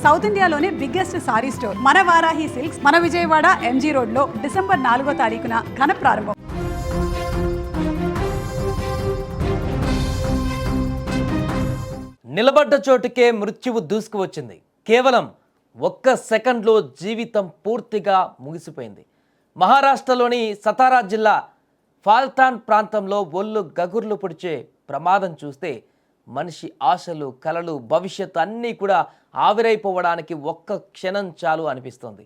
South ఇండియాలోనే biggest sorry store మన Varahi silks మన విజయవాడ ఎంజీ రోడ్ లో డిసెంబర్ 4వ తారీఖున ఘన ప్రారంభం. నిలబడ్డ చోటుకే మృత్యువు దూసుకువచ్చింది. కేవలం ఒక్క సెకండ్లో జీవితం పూర్తిగా ముగిసిపోయింది. మహారాష్ట్రలోని సతారా జిల్లా ఫాల్తాన్ ప్రాంతంలో ఒళ్ళు గగుర్లు పొడిచే ప్రమాదం చూస్తే మనిషి ఆశలు, కలలు, భవిష్యత్తు అన్నీ కూడా ఆవిరైపోవడానికి ఒక్క క్షణం చాలు అనిపిస్తోంది.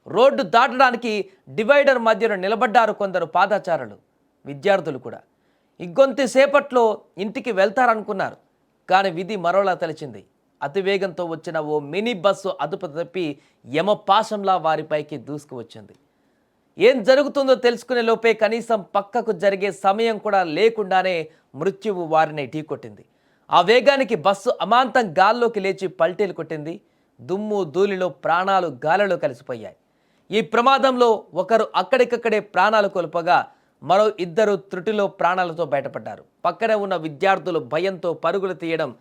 రోడ్డు దాటడానికి డివైడర్ మధ్యలో నిలబడ్డారు కొందరు పాదచారులు, విద్యార్థులు కూడా. ఇంకొంతసేపట్లో ఇంటికి వెళ్తారనుకున్నారు. కానీ విధి మరోలా తలిచింది. అతివేగంతో వచ్చిన ఓ మినీ బస్సు అదుపు తప్పి యమపాశంలా వారిపైకి దూసుకువచ్చింది. ఏం జరుగుతుందో తెలుసుకునే లోపే కనీసం పక్కకు జరిగే సమయం కూడా లేకుండానే మృత్యువు వారిని ఢీకొట్టింది. ఆ వేగానికి బస్సు అమాంతం గాల్లోకి లేచి పల్టీలు కొట్టింది. దుమ్ము ధూళిలో ప్రాణాలు గాలిలో కలిసిపోయాయి. ఈ ప్రమాదంలో ఒకరు అక్కడికక్కడే ప్రాణాలు కోల్పోగా మరో ఇద్దరు త్రుటిలో ప్రాణాలతో బయటపడ్డారు. పక్కనే ఉన్న విద్యార్థులు భయంతో పరుగులు తీయడం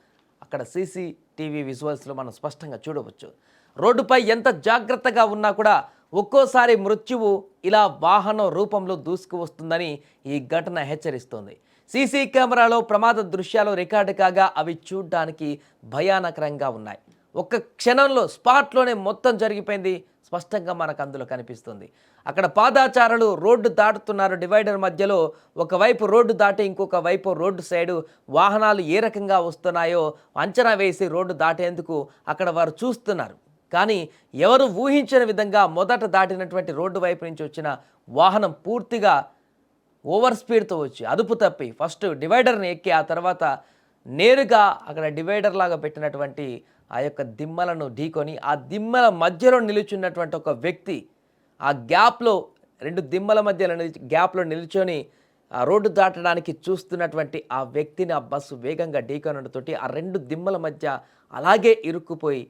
అక్కడ సీసీటీవీ విజువల్స్లో మనం స్పష్టంగా చూడవచ్చు. రోడ్డుపై ఎంత జాగ్రత్తగా ఉన్నా కూడా ఒక్కోసారి మృత్యువు ఇలా వాహనం రూపంలో దూసుకు వస్తుందని ఈ ఘటన హెచ్చరిస్తోంది. సీసీ కెమెరాలో ప్రమాద దృశ్యాలు రికార్డు కాగా అవి చూడ్డానికి భయానకరంగా ఉన్నాయి. ఒక్క క్షణంలో స్పాట్లోనే మొత్తం జరిగిపోయింది స్పష్టంగా మనకు అందులో కనిపిస్తుంది. అక్కడ పాదాచారులు రోడ్డు దాటుతున్నారు. డివైడర్ మధ్యలో ఒకవైపు రోడ్డు దాటి ఇంకొక వైపు రోడ్డు సైడు వాహనాలు ఏ రకంగా వస్తున్నాయో అంచనా వేసి రోడ్డు దాటేందుకు అక్కడ వారు చూస్తున్నారు. కానీ ఎవరు ఊహించిన విధంగా మొదట దాటినటువంటి రోడ్డు వైపు నుంచి వచ్చిన వాహనం పూర్తిగా ఓవర్ స్పీడ్తో వచ్చి అదుపు తప్పి ఫస్ట్ డివైడర్ని ఎక్కి ఆ తర్వాత నేరుగా అక్కడ డివైడర్ లాగా పెట్టినటువంటి ఆ యొక్క దిమ్మలను ఢీకొని ఆ దిమ్మల మధ్యలో నిలుచున్నటువంటి ఒక వ్యక్తి ఆ గ్యాప్లో రెండు దిమ్మల మధ్యలో గ్యాప్లో నిల్చొని ఆ రోడ్డు దాటడానికి చూస్తున్నటువంటి ఆ వ్యక్తిని ఆ బస్సు వేగంగా ఢీకొనడంతో ఆ రెండు దిమ్మల మధ్య అలాగే ఇరుక్కుపోయి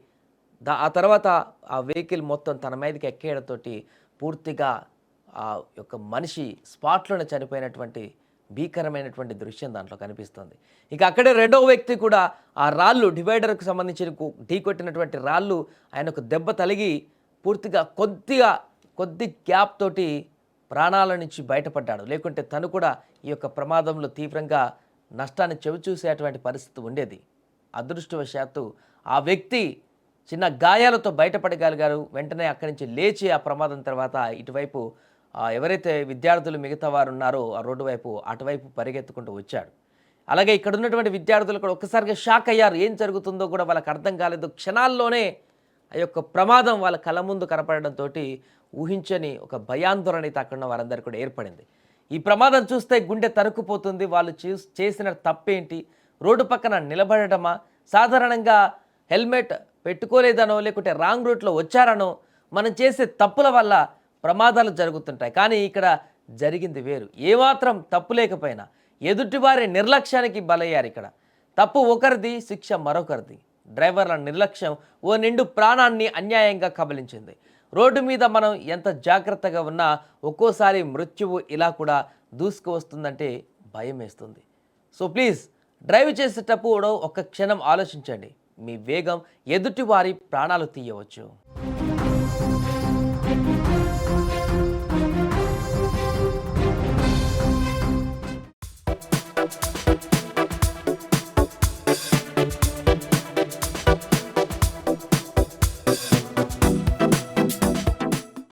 ఆ తర్వాత ఆ వెహికల్ మొత్తం తన మీదకి ఎక్కేయడంతో పూర్తిగా ఆ యొక్క మనిషి స్పాట్లోనే చనిపోయినటువంటి భీకరమైనటువంటి దృశ్యం దాంట్లో కనిపిస్తుంది. ఇక అక్కడే రెండవ వ్యక్తి కూడా ఆ రాళ్ళు డివైడర్కు సంబంధించిన ఢీకొట్టినటువంటి రాళ్ళు ఆయనకు దెబ్బ తగిలి పూర్తిగా కొద్ది గ్యాప్ తోటి ప్రాణాల నుంచి బయటపడ్డాడు. లేకుంటే తను కూడా ఈ యొక్క ప్రమాదంలో తీవ్రంగా నష్టాన్ని చవిచూసేటువంటి పరిస్థితి ఉండేది. అదృష్టవశాత్తు ఆ వ్యక్తి చిన్న గాయాలతో బయటపడగలిగారు. వెంటనే అక్కడి నుంచి లేచి ఆ ప్రమాదం తర్వాత ఇటువైపు ఎవరైతే విద్యార్థులు మిగతా వారు ఉన్నారో ఆ రోడ్డు వైపు అటువైపు పరిగెత్తుకుంటూ వచ్చాడు. అలాగే ఇక్కడ ఉన్నటువంటి విద్యార్థులు కూడా ఒక్కసారిగా షాక్ అయ్యారు. ఏం జరుగుతుందో కూడా వాళ్ళకి అర్థం కాలేదు. క్షణాల్లోనే ఆ యొక్క ప్రమాదం వాళ్ళ కళ్ళ ముందు కనపడడంతో ఊహించని ఒక భయాందోళన అక్కడ ఉన్న వారందరికీ కూడా ఏర్పడింది. ఈ ప్రమాదం చూస్తే గుండె తరుక్కుపోతుంది. వాళ్ళు చేసిన తప్పేంటి? రోడ్డు పక్కన నిలబడటమా, సాధారణంగా హెల్మెట్ పెట్టుకోలేదనో లేకుంటే రాంగ్ రూట్లో వచ్చారనో మనం చేసే తప్పుల వల్ల ప్రమాదాలు జరుగుతుంటాయి. కానీ ఇక్కడ జరిగింది వేరు. ఏమాత్రం తప్పు లేకపోయినా ఎదుటివారి నిర్లక్ష్యానికి బలయ్యారు. ఇక్కడ తప్పు ఒకరిది, శిక్ష మరొకరిది. డ్రైవర్ల నిర్లక్ష్యం ఓ నిండు ప్రాణాన్ని అన్యాయంగా కబలించింది. రోడ్డు మీద మనం ఎంత జాగ్రత్తగా ఉన్నా ఒక్కోసారి మృత్యువు ఇలా కూడా దూసుకు వస్తుందంటే భయం వేస్తుంది. సో ప్లీజ్ డ్రైవ్ చేసేటప్పుడు ఒక్క క్షణం ఆలోచించండి. మీ వేగం ఎదుటివారి ప్రాణాలు తీయవచ్చు.